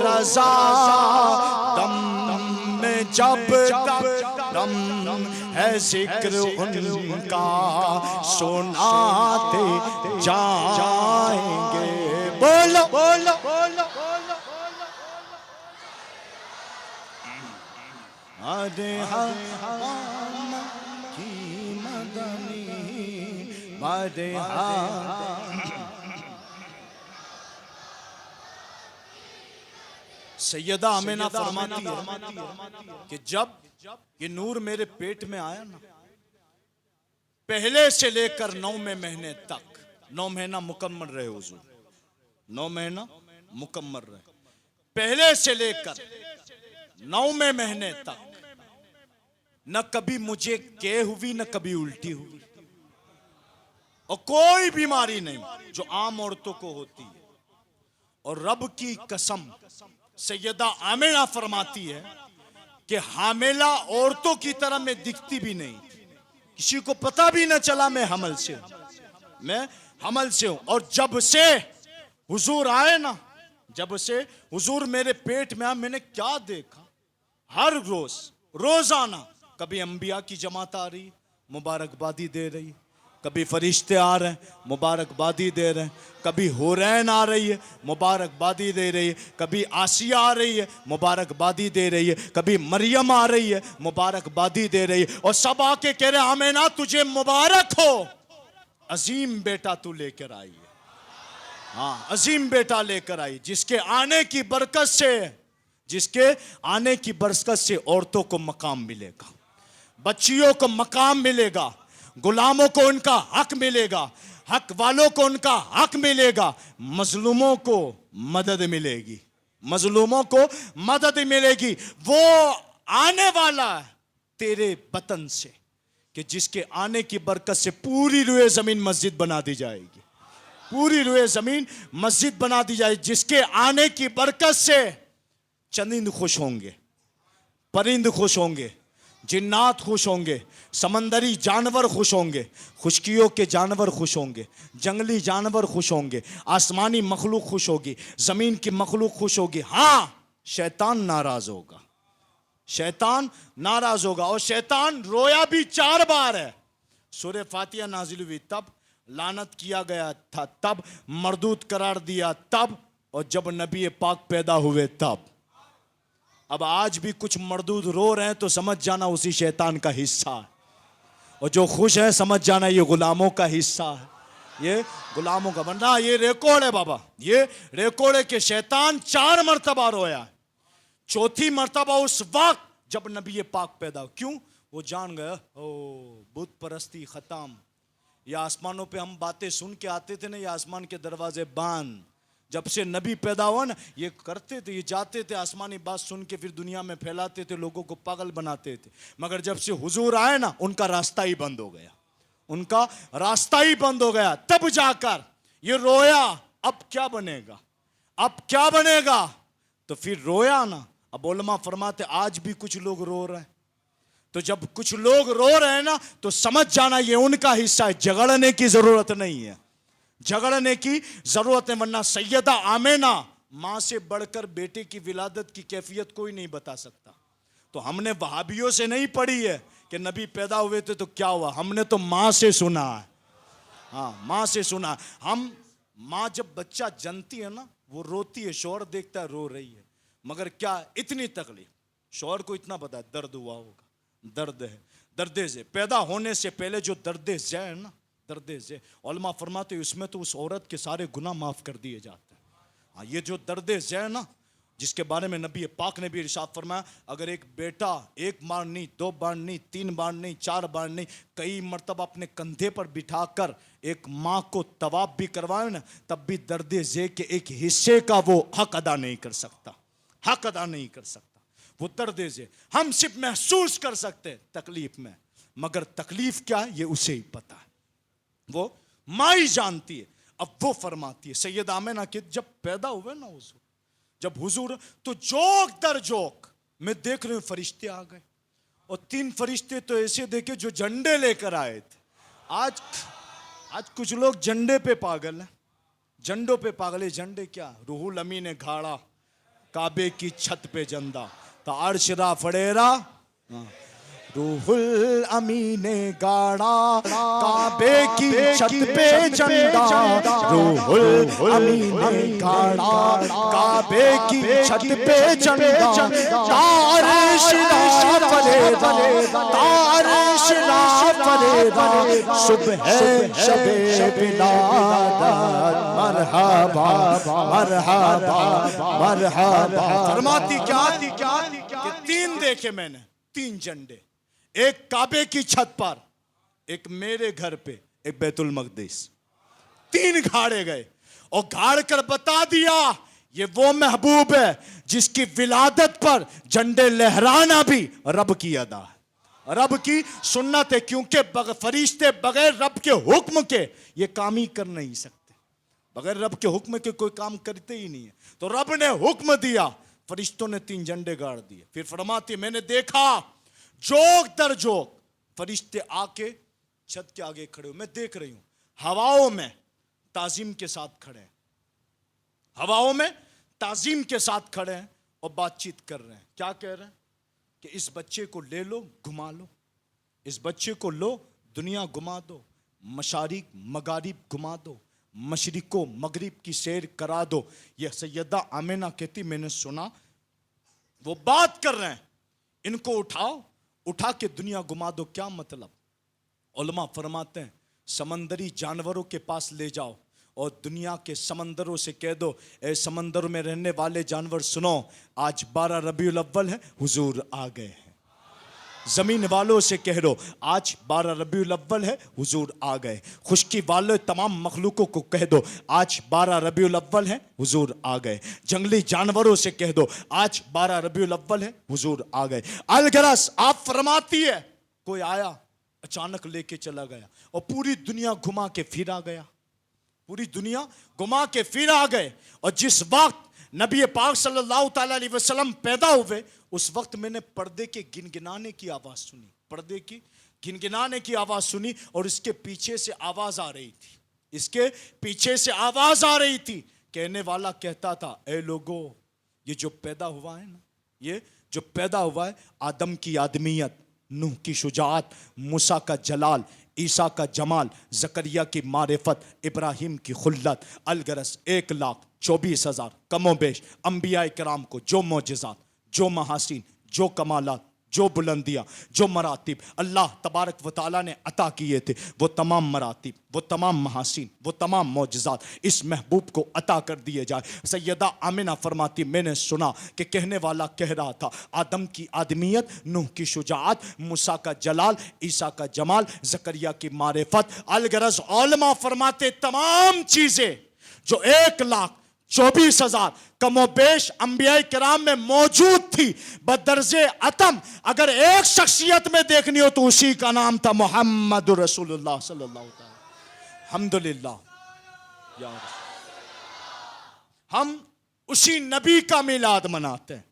رضا، دم میں جب تک دم ہے ذکر ان کا سناتے جائیں گے. بولو بولو بولو مرحبا مکی مدنی مرحبا. سیدہ آمینہ فرماتی ہے کہ جب یہ نور میرے پیٹ میں آیا نا، پہلے سے لے کر 9 مہینے تک، 9 مہینہ مکمل رہے حضور، 9 مہینہ مکمل رہے، پہلے سے لے کر 9 مہینے تک نہ کبھی مجھے کہ ہوئی نہ کبھی الٹی ہوئی، اور کوئی بیماری نہیں جو عام عورتوں کو ہوتی ہے۔ اور رب کی قسم سیدہ آمینہ فرماتی ہے کہ حاملہ عورتوں کی طرح میں دکھتی بھی نہیں، کسی کو پتہ بھی نہ چلا میں حمل سے ہوں۔ اور جب سے حضور آئے نا، جب سے حضور میرے پیٹ میں آئے، میں نے کیا دیکھا، ہر روزانہ کبھی انبیاء کی جماعت آ رہی مبارکبادی دے رہی، کبھی فرشتے آ رہے ہیں مبارکبادی دے رہے ہیں، کبھی حورین آ رہی ہے مبارکبادی دے رہی ہے، کبھی آسیہ آ رہی ہے مبارکبادی دے رہی ہے، کبھی مریم آ رہی ہے مبارکبادی دے رہی ہے، اور سب آ کے کہہ رہے ہیں آمینہ تجھے مبارک ہو، عظیم بیٹا تو لے کر آئی ہے۔ ہاں، عظیم بیٹا لے کر آئی، جس کے آنے کی برکت سے عورتوں کو مقام ملے گا، بچیوں کو مقام ملے گا، غلاموں کو ان کا حق ملے گا، حق والوں کو ان کا حق ملے گا، مظلوموں کو مدد ملے گی، وہ آنے والا ہے تیرے بطن سے، کہ جس کے آنے کی برکت سے پوری روئے زمین مسجد بنا دی جائے گی، پوری روئے زمین مسجد بنا دی جائے گی، جس کے آنے کی برکت سے چرند خوش ہوں گے، پرند خوش ہوں گے، جنات خوش ہوں گے، سمندری جانور خوش ہوں گے، خشکیوں کے جانور خوش ہوں گے، جنگلی جانور خوش ہوں گے، آسمانی مخلوق خوش ہوگی، زمین کی مخلوق خوش ہوگی۔ ہاں، شیطان ناراض ہوگا، اور شیطان رویا بھی 4 بار ہے۔ سورہ فاتحہ نازل ہوئی تب، لعنت کیا گیا تھا تب، مردود قرار دیا تب، اور جب نبی پاک پیدا ہوئے تب۔ اب آج بھی کچھ مردود رو رہے ہیں تو سمجھ جانا اسی شیطان کا حصہ ہے، اور جو خوش ہے سمجھ جانا یہ غلاموں کا حصہ ہے، یہ غلاموں کا بننا، یہ ریکارڈ ہے بابا، یہ ریکارڈ ہے کہ شیطان 4 مرتبہ رویا ہے، 4تھی مرتبہ اس وقت جب نبی پاک پیدا ہو۔ کیوں؟ وہ جان گیا بت پرستی ختم، یہ آسمانوں پہ ہم باتیں سن کے آتے تھے نا، یہ آسمان کے دروازے بند، جب سے نبی پیدا ہوا نا یہ کرتے تھے، یہ جاتے تھے آسمانی بات سن کے پھر دنیا میں پھیلاتے تھے، لوگوں کو پاگل بناتے تھے، مگر جب سے حضور آئے نا ان کا راستہ ہی بند ہو گیا، تب جا کر یہ رویا اب کیا بنے گا، تو پھر رویا نا۔ اب علماء فرماتے آج بھی کچھ لوگ رو رہے ہیں، تو جب کچھ لوگ رو رہے ہیں نا تو سمجھ جانا یہ ان کا حصہ ہے، جھگڑنے کی ضرورت نہیں ہے، ورنہ سیدہ آمینہ ماں سے بڑھ کر بیٹے کی ولادت کی کیفیت کوئی نہیں بتا سکتا۔ تو ہم نے وہابیوں سے نہیں پڑھی ہے کہ نبی پیدا ہوئے تھے تو کیا ہوا، ہم نے تو ماں سے سنا ہے، ہاں ماں سے سنا۔ ماں جب بچہ جنتی ہے نا وہ روتی ہے، شوہر دیکھتا ہے رو رہی ہے، مگر کیا اتنی تکلیف، شوہر کو اتنا پتا ہے درد ہوا ہوگا، درد ہے، درد سے پیدا ہونے سے پہلے جو درد زے ہے نا، درد زے، علماء فرماتے ہیں اس میں تو اس عورت کے سارے گناہ معاف کر دیے جاتے ہیں۔ ہاں، یہ جو درد زے ہے نا جس کے بارے میں نبی پاک نے بھی ارشاد فرمایا، اگر ایک بیٹا 1 بار نہیں، 2 بار نہیں، 3 بار نہیں، 4 بار نہیں، کئی مرتبہ اپنے کندھے پر بٹھا کر ایک ماں کو طواف بھی کروائے نا، تب بھی درد زے کے ایک حصے کا وہ حق ادا نہیں کر سکتا، وہ درد زے ہم صرف محسوس کر سکتے تکلیف میں، مگر تکلیف کیا ہے یہ اسے ہی پتا ہے، وہ ماں ہی جانتی ہے۔ اب وہ فرماتی ہے سیدہ آمینہ کہ جب پیدا ہوئے نا حضور تو جوک در جوک میں دیکھ رہے ہوں فرشتے آ گئے، اور 3 فرشتے تو ایسے دیکھے جو جھنڈے لے کر آئے تھے۔ آج کچھ لوگ جھنڈے پہ پاگل ہیں، جھنڈوں پہ پاگل ہے۔ جھنڈے کیا؟ روح الامین نے گھاڑا کعبے کی چھت پہ جندہ تا عرش را فڑیرا، روح الامین نے گاڑا کعبے کی چھت پہ جھنڈا، روح الامین نے گاڑا کعبے کی چھت پہ جھنڈا، عرش را فڑیرا، عرش عاشرا فریدا صبح شب ولادت مرحبا مرحبا مرحبا. فرماتی کیا کہ تین دیکھے میں نے، تین جھنڈے، ایک کعبے کی چھت پر، ایک میرے گھر پہ، ایک بیت المقدس. تین گھاڑے گئے اور گھاڑ کر بتا دیا یہ وہ محبوب ہے جس کی ولادت پر جھنڈے لہرانا بھی رب کی ادا ہے، رب کی سنت ہے. کیونکہ فرشتے بغیر رب کے حکم کے یہ کام ہی کر نہیں سکتے، بغیر رب کے حکم کے کوئی کام کرتے ہی نہیں ہے. تو رب نے حکم دیا، فرشتوں نے تین جھنڈے گاڑ دیے. پھر فرماتی میں نے دیکھا جوک در جوک فرشتے آ کے چھت کے آگے کھڑے ہو، میں دیکھ رہی ہوں ہواؤں میں تعظیم کے ساتھ کھڑے ہیں، ہواؤں میں تعظیم کے ساتھ کھڑے ہیں اور بات چیت کر رہے ہیں. کیا کہہ رہے ہیں کہ اس بچے کو لے لو، گھما لو، اس بچے کو لو، دنیا گھما دو، مشارق مغارب گھما دو، مشرق و مغرب کی سیر کرا دو. یہ سیدہ آمینہ کہتی میں نے سنا وہ بات کر رہے ہیں، ان کو اٹھاؤ، اٹھا کے دنیا گھما دو. کیا مطلب؟ علماء فرماتے ہیں سمندری جانوروں کے پاس لے جاؤ اور دنیا کے سمندروں سے کہہ دو اے سمندروں میں رہنے والے جانور سنو، آج 12 ربیع الاول ہے، حضور آ گئے ہیں. زمین والوں سے کہہ دو آج 12 ربیع الاول ہے، حضور آ گئے. خشکی والے تمام مخلوقوں کو کہہ دو آج 12 ربیع الاول ہے، حضور آ گئے. جنگلی جانوروں سے کہہ دو آج 12 ربیع الاول ہے، حضور آ گئے. الغرض آپ فرماتی ہے کوئی آیا اچانک لے کے چلا گیا اور پوری دنیا گھما کے پھر آ گیا، پوری دنیا گھما کے پھر آ گئے. اور جس وقت نبی پاک صلی اللہ تعالی علیہ وسلم پیدا ہوئے اس وقت میں نے پردے کے گنگنانے کی آواز سنی، پردے کی گنگنانے کی آواز سنی اور اس کے پیچھے سے آواز آ رہی تھی، اس کے پیچھے سے آواز آ رہی تھی. کہنے والا کہتا تھا اے لوگو یہ جو پیدا ہوا ہے نا، یہ جو پیدا ہوا ہے آدم کی آدمیت، نوح کی شجاعت، موسیٰ کا جلال، عیسیٰ کا جمال، زکریا کی معرفت، ابراہیم کی خلت. الغرض 1,24,000 کم و بیش انبیاء کرام کو جو معجزات، جو محاسین، جو کمالات، جو بلندیاں، جو مراتب اللہ تبارک و تعالیٰ نے عطا کیے تھے، وہ تمام مراتب، وہ تمام محاسین، وہ تمام معجزات اس محبوب کو عطا کر دیے جائے. سیدہ آمنہ فرماتی میں نے سنا کہ کہنے والا کہہ رہا تھا آدم کی آدمیت، نوح کی شجاعت، موسیٰ کا جلال، عیسیٰ کا جمال، زکریا کی معرفت. الغرض علماء فرماتے تمام چیزیں جو 1,24,000 کم و بیش انبیاء کرام میں موجود تھی بدرج اتم، اگر ایک شخصیت میں دیکھنی ہو تو اسی کا نام تھا محمد رسول اللہ صلی اللہ علیہ وسلم. الحمدللہ یا رسول، ہم اسی نبی کا میلاد مناتے ہیں.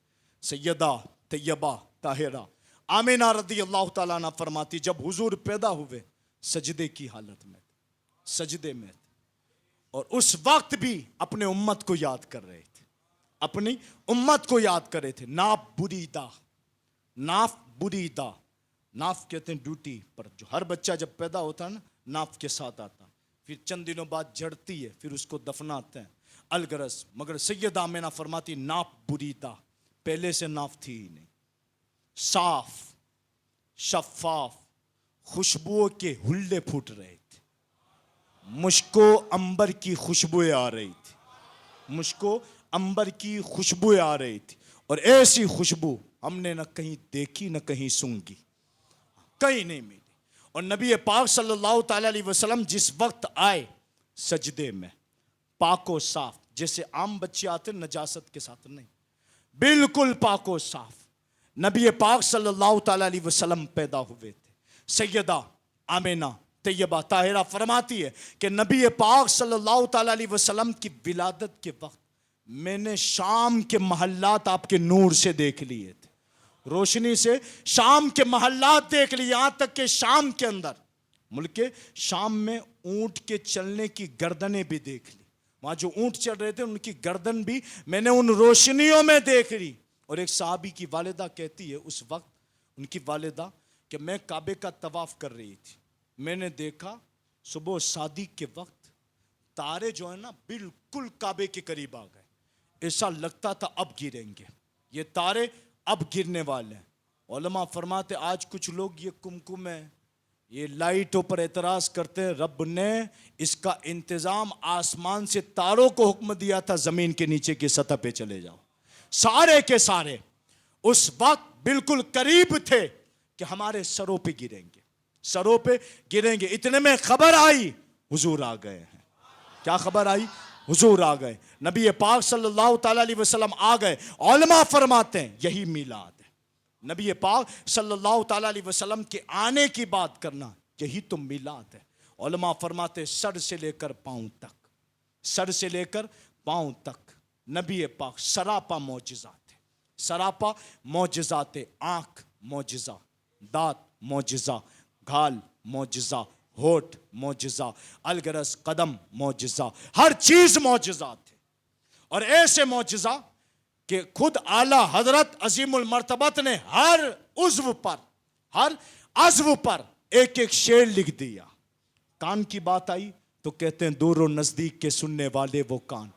سیدہ طیبہ طاہرہ آمینہ رضی اللہ تعالیٰ عنہ فرماتی جب حضور پیدا ہوئے سجدے کی حالت میں، سجدے میں، اور اس وقت بھی اپنے امت کو یاد کر رہے تھے، اپنی امت کو یاد کر رہے تھے. ناف بریدہ، ناف بریدہ، ناف کہتے ہیں ڈیوٹی پر، جو ہر بچہ جب پیدا ہوتا ہے نا ناف کے ساتھ آتا، پھر چند دنوں بعد جڑتی ہے، پھر اس کو دفناتے ہیں. الغرض مگر سیدہ آمنہ فرماتی ناف بریدہ، پہلے سے ناف تھی ہی نہیں، صاف شفاف خوشبو کے ہلے پھوٹ رہے تھے، مشک و عنبر کی خوشبوئیں آ رہی تھی، مشک و عنبر کی خوشبوئیں آ رہی تھی. اور ایسی خوشبو ہم نے نہ کہیں دیکھی نہ کہیں سونگی، کہیں نہیں ملی. اور نبی پاک صلی اللہ تعالی علیہ وسلم جس وقت آئے سجدے میں پاک و صاف، جیسے عام بچے آتے نجاست کے ساتھ نہیں، بالکل پاک و صاف نبی پاک صلی اللہ تعالی علیہ وسلم پیدا ہوئے تھے. سیدہ آمنہ طیبہ طاہرہ فرماتی ہے کہ نبی پاک صلی اللہ تعالی علیہ وسلم کی ولادت کے وقت میں نے شام کے محلات آپ کے نور سے دیکھ لیے تھے، روشنی سے شام کے محلات دیکھ لیے، یہاں تک کہ شام کے اندر ملک شام میں اونٹ کے چلنے کی گردنیں بھی دیکھ لی، وہاں جو اونٹ چل رہے تھے ان کی گردن بھی میں نے ان روشنیوں میں دیکھ لی. اور ایک صحابی کی والدہ کہتی ہے اس وقت ان کی والدہ کہ میں کعبے کا طواف کر رہی تھی، میں نے دیکھا صبح صادق کے وقت تارے جو ہیں نا بالکل کعبے کے قریب آ گئے، ایسا لگتا تھا اب گریں گے، یہ تارے اب گرنے والے ہیں. علماء فرماتے آج کچھ لوگ یہ کمکم ہے، یہ لائٹوں پر اعتراض کرتے ہیں، رب نے اس کا انتظام آسمان سے تاروں کو حکم دیا تھا زمین کے نیچے کی سطح پہ چلے جاؤ، سارے کے سارے اس وقت بالکل قریب تھے کہ ہمارے سروں پہ گریں گے، سروں پہ گریں گے۔ اتنے میں خبر آئی حضور آ گئے ہیں۔ کیا خبر آئی؟ حضور آ گئے، نبی پاک صلی اللہ تعالی علیہ وسلم آ گئے۔ علماء فرماتے ہیں یہی میلاد ہے، نبی پاک صلی اللہ تعالی علیہ وسلم کے آنے کی بات کرنا، یہی تو میلاد ہے۔ علماء فرماتے سر سے لے کر پاؤں تک، سر سے لے کر پاؤں تک نبی پاک سراپا معجزات ہے، سراپا معجزات، آنکھ معجزہ، دانت معجزہ، گھال معجزہ، ہونٹ معجزہ، الگرز قدم معجزہ، ہر چیز معجزات ہے۔ اور ایسے معجزہ کہ خود اعلیٰ حضرت عظیم المرتبت نے ہر عضو پر ایک ایک شعر لکھ دیا۔ کان کی بات آئی تو کہتے ہیں دور و نزدیک کے سننے والے وہ کان،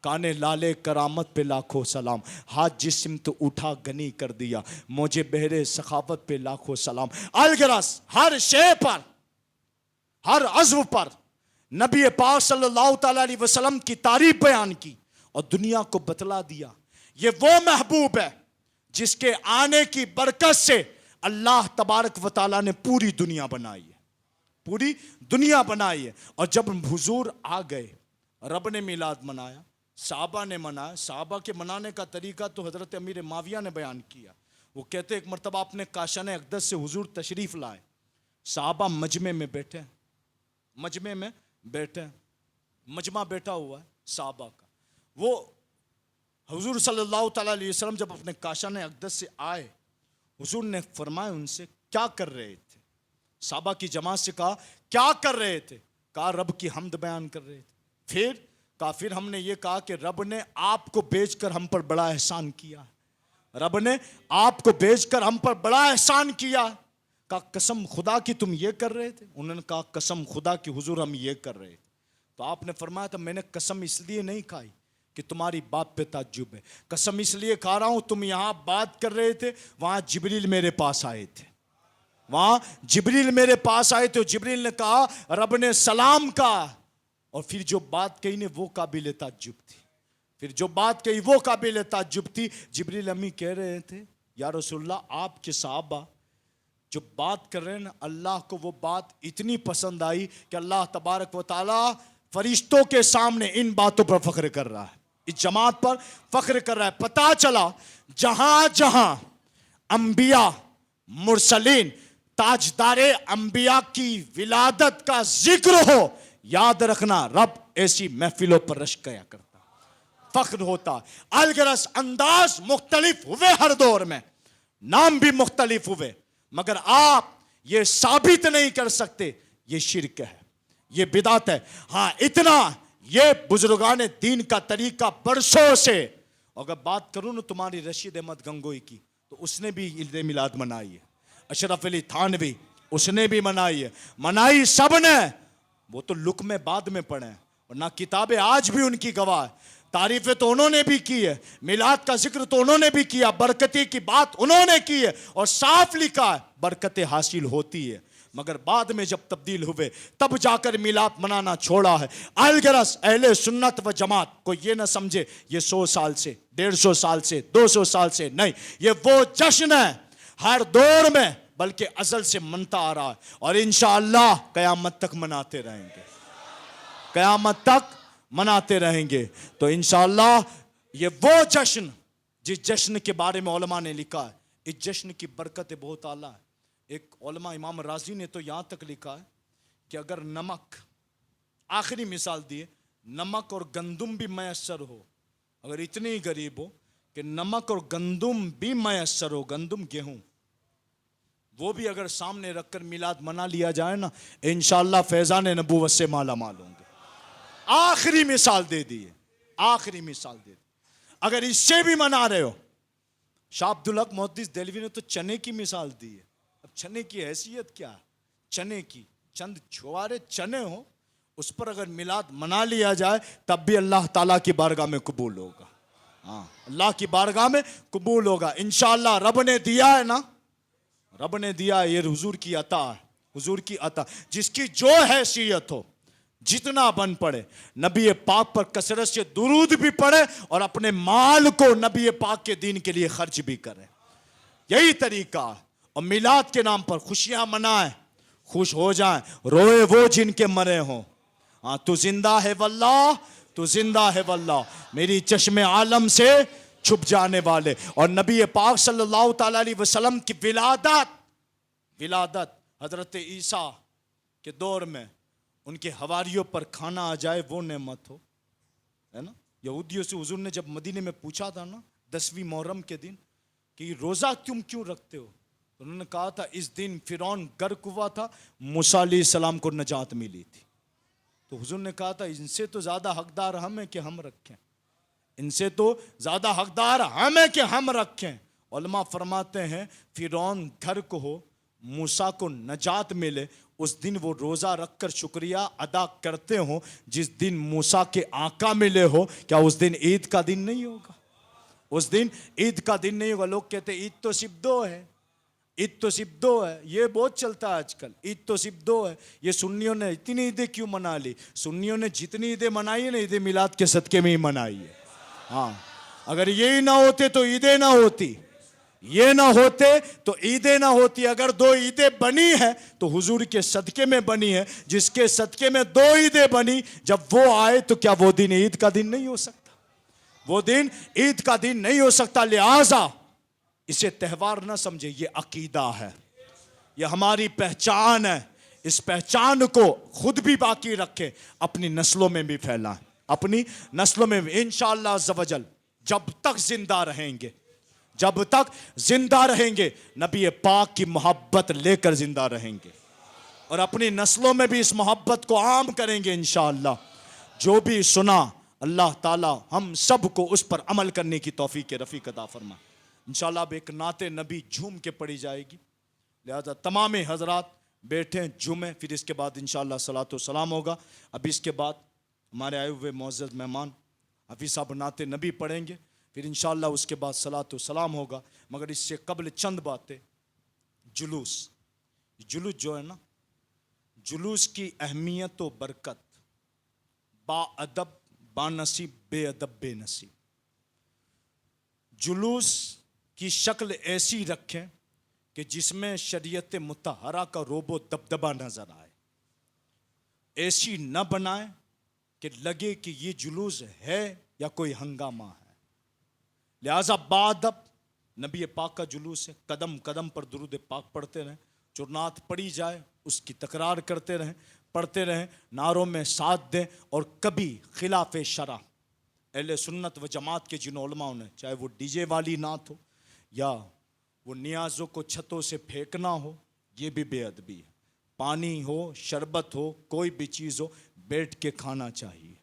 کانے لالے کرامت پہ لاکھوں سلام، ہاتھ جسم تو اٹھا گنی کر دیا، مجھے بہرے سخاوت پہ لاکھوں سلام۔ الگرز ہر شے پر، ہر عضو پر نبی پاک صلی اللہ تعالی علیہ وسلم کی تعریف بیان کی اور دنیا کو بتلا دیا یہ وہ محبوب ہے جس کے آنے کی برکت سے اللہ تبارک و تعالیٰ نے پوری دنیا بنائی ہے، پوری دنیا بنائی ہے۔ اور جب حضور آ گئے، رب نے میلاد منایا، صحابہ نے منایا۔ صحابہ کے منانے کا طریقہ تو حضرت امیر معاویہ نے بیان کیا۔ وہ کہتے ایک مرتبہ اپنے کاشان اقدس سے حضور تشریف لائے، صحابہ مجمع میں بیٹھے، مجمع میں بیٹھے، مجمع بیٹھا ہوا ہے صحابہ کا۔ وہ حضور صلی اللہ تعالیٰ علیہ وسلم جب اپنے کاشان اقدس سے آئے، حضور نے فرمایا ان سے کیا کر رہے تھے؟ صحابہ کی جماعت سے کہا کیا کر رہے تھے؟ کہا رب کی حمد بیان کر رہے تھے۔ پھر ہم نے یہ کہا کہ رب نے آپ کو بھیج کر ہم پر بڑا احسان کیا ہے، رب نے آپ کو بھیج کر ہم پر بڑا احسان کیا۔ کہا قسم خدا کی تم یہ کر رہے تھے؟ انہوں نے کہا قسم خدا کی حضور ہم یہ کر رہے تھے۔ تو آپ نے فرمایا تھا میں نے قسم اس لیے نہیں کھائی کہ تمہاری بات پہ تعجب ہے، قسم اس لیے کھا رہا ہوں تم یہاں بات کر رہے تھے، وہاں جبریل میرے پاس آئے تھے، وہاں جبریل میرے پاس آئے تھے، جبریل نے کہا رب نے سلام کہا، اور پھر جو بات کہی نے وہ قابل تعجب تھی، پھر جو بات کہی وہ قابل تعجب تھی۔ جبریل امی کہہ رہے تھے یا رسول اللہ آپ کے صحابہ جو بات کر رہے ہیں اللہ کو وہ بات اتنی پسند آئی کہ اللہ تبارک و تعالی فرشتوں کے سامنے ان باتوں پر فخر کر رہا ہے، اس جماعت پر فخر کر رہا ہے۔ پتہ چلا جہاں جہاں انبیاء، مرسلین، تاجدار انبیاء کی ولادت کا ذکر ہو، یاد رکھنا رب ایسی محفلوں پر رشک کیا کرتا، فخر ہوتا۔ الغرض انداز مختلف ہوئے، ہر دور میں نام بھی مختلف ہوئے، مگر آپ یہ ثابت نہیں کر سکتے یہ شرک ہے، یہ بدعت ہے۔ ہاں اتنا یہ بزرگان دین کا طریقہ برسوں سے، اگر بات کروں نا تمہاری رشید احمد گنگوئی کی تو اس نے بھی عید میلاد منائی ہے، اشرف علی تھانوی اس نے بھی منائی ہے، منائی سب نے، وہ تو لک میں بعد میں پڑھیں ورنہ کتابیں آج بھی ان کی گواہ ہے۔ تعریفیں تو انہوں نے بھی کی ہے، میلاد کا ذکر تو انہوں نے بھی کیا، برکتی کی بات انہوں نے کی ہے، اور صاف لکھا ہے برکتیں حاصل ہوتی ہے، مگر بعد میں جب تبدیل ہوئے تب جا کر میلاد منانا چھوڑا ہے۔ الغرض اہل سنت و جماعت کو یہ نہ سمجھے یہ 100 سال سے، 150 سال سے، 200 سال سے نہیں، یہ وہ جشن ہے ہر دور میں بلکہ ازل سے منتا آ رہا ہے، اور انشاءاللہ قیامت تک مناتے رہیں گے، قیامت تک مناتے رہیں گے۔ تو انشاءاللہ یہ وہ جشن جس جشن کے بارے میں علماء نے لکھا ہے، اس جشن کی برکتیں بہت اعلیٰ ہے۔ ایک علماء امام رازی نے تو یہاں تک لکھا ہے کہ اگر نمک، آخری مثال دیے، نمک اور گندم بھی میسر ہو، اگر اتنی غریب ہو کہ نمک اور گندم بھی میسر ہو، گندم گیہوں، وہ بھی اگر سامنے رکھ کر میلاد منا لیا جائے نا، انشاءاللہ فیضان نبوت سے مالا مال ہوں گے۔ آخری مثال دے دیے، آخری مثال دے دی۔ اگر اس سے بھی منا رہے ہو، شاہ عبدالحق محدث دہلوی نے تو چنے کی مثال دی ہے۔ اب چنے کی حیثیت کیا ہے؟ چنے کی چند چھوارے چنے ہوں، اس پر اگر میلاد منا لیا جائے تب بھی اللہ تعالیٰ کی بارگاہ میں قبول ہوگا، ہاں اللہ کی بارگاہ میں قبول ہوگا انشاءاللہ۔ رب نے دیا ہے نا، رب نے دیا ہے، یہ حضور کی عطا ہے، حضور کی عطا، جس کی جو حیثیت ہو، جتنا بن پڑے نبی پاک پر کثرت سے درود بھی پڑھے اور اپنے مال کو نبی پاک کے دین کے لیے خرچ بھی کرے. یہی طریقہ ہے. اور میلاد کے نام پر خوشیاں منائیں، خوش ہو جائیں، روئے وہ جن کے مرے ہوں. ہاں تو زندہ ہے واللہ، تو زندہ ہے واللہ، میری چشم عالم سے چھپ جانے والے. اور نبی پاک صلی اللہ تعالی علیہ وسلم کی ولادت حضرت عیسیٰ کے دور میں ان کے حواریوں پر کھانا آ جائے وہ نعمت ہو، ہے نا. یہودیوں سے حضور نے جب مدینے میں پوچھا تھا نا 10ویں محرم کے دن کہ روزہ کیوں رکھتے ہو، انہوں نے کہا تھا اس دن فرعون غرق ہوا تھا، موسیٰ علیہ السلام کو نجات ملی تھی. تو حضور نے کہا تھا ان سے تو زیادہ حقدار ہم ہیں کہ ہم رکھیں، ان سے تو زیادہ حقدار ہم ہیں کہ ہم رکھیں. علماء فرماتے ہیں فرعون غرق ہو، موسیٰ کو نجات ملے، اس دن وہ روزہ رکھ کر شکریہ ادا کرتے ہوں جس دن موسیٰ کے آقا ملے ہو. کیا اس دن عید کا دن نہیں ہوگا؟ اس دن عید کا دن نہیں ہوگا. لوگ کہتے ہیں عید تو صرف 2 ہے، عید تو صرف 2 ہے. یہ بہت چلتا ہے آج کل، عید تو صرف 2 ہے. یہ سنیوں نے اتنی عیدیں کیوں منا لی؟ سنیوں نے جتنی عیدیں منائی ہیں نا، عید میلاد کے صدقے میں ہی منائی ہے. ہاں اگر یہی نہ ہوتے تو عیدیں نہ ہوتی، یہ نہ ہوتے تو عیدیں نہ ہوتی. اگر 2 عیدیں بنی ہیں تو حضور کے صدقے میں بنی ہے. جس کے صدقے میں 2 عیدیں بنی، جب وہ آئے تو کیا وہ دن عید کا دن نہیں ہو سکتا؟ وہ دن عید کا دن نہیں ہو سکتا. لہٰذا اسے تہوار نہ سمجھے، یہ عقیدہ ہے، یہ ہماری پہچان ہے. اس پہچان کو خود بھی باقی رکھے، اپنی نسلوں میں بھی پھیلائیں، اپنی نسلوں میں بھی. انشاءاللہ عز و جل جب تک زندہ رہیں گے، جب تک زندہ رہیں گے، نبی پاک کی محبت لے کر زندہ رہیں گے اور اپنی نسلوں میں بھی اس محبت کو عام کریں گے انشاءاللہ. جو بھی سنا اللہ تعالی ہم سب کو اس پر عمل کرنے کی توفیق رفیق عطا فرمائے. انشاءاللہ اب ایک نعت نبی جھوم کے پڑھی جائے گی، لہذا تمام حضرات بیٹھیں جھومیں، پھر اس کے بعد انشاءاللہ صلاۃ و سلام ہوگا. اب اس کے بعد ہمارے آئے ہوئے معزز مہمان حفیظ صاحب نعت نبی پڑھیں گے، پھر انشاءاللہ اس کے بعد صلاۃ و سلام ہوگا. مگر اس سے قبل چند باتیں. جلوس جو ہے نا، جلوس کی اہمیت و برکت، با ادب با نصیب، بے ادب بے نصیب. جلوس کی شکل ایسی رکھیں کہ جس میں شریعت مطہرہ کا روب و دبدبہ نظر آئے. ایسی نہ بنائیں کہ لگے کہ یہ جلوس ہے یا کوئی ہنگامہ ہے. لہذا بادب نبی پاک کا جلوس ہے، قدم قدم پر درود پاک پڑھتے رہیں، جو نعت پڑھی جائے اس کی تکرار کرتے رہیں، پڑھتے رہیں، نعروں میں ساتھ دیں. اور کبھی خلاف شرع اہل سنت و جماعت کے جن علماء نے، چاہے وہ ڈی جے والی نعت ہو یا وہ نیازوں کو چھتوں سے پھینکنا ہو، یہ بھی بے ادبی ہے. پانی ہو، شربت ہو، کوئی بھی چیز ہو، بیٹھ کے کھانا چاہیے،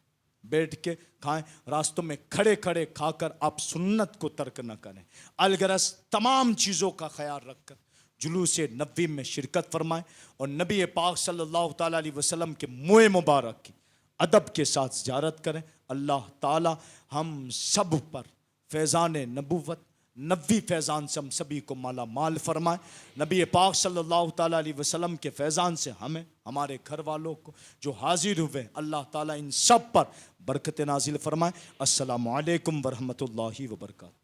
بیٹھ کے کھائیں. راستوں میں کھڑے کھڑے کھا کر آپ سنت کو ترک نہ کریں. الغرض تمام چیزوں کا خیال رکھ کر جلوس نبوی میں شرکت فرمائیں اور نبی پاک صلی اللہ تعالیٰ علیہ وسلم کے منہ مبارک کی ادب کے ساتھ زیارت کریں. اللہ تعالیٰ ہم سب پر فیضان نبوت، نبوی فیضان سے ہم سبھی کو مالا مال فرمائے. نبی پاک صلی اللہ تعالیٰ علیہ وسلم کے فیضان سے ہمیں، ہمارے گھر والوں کو جو حاضر ہوئے، اللہ تعالیٰ ان سب پر برکت نازل فرمائے. السلام علیکم ورحمۃ اللہ وبرکاتہ.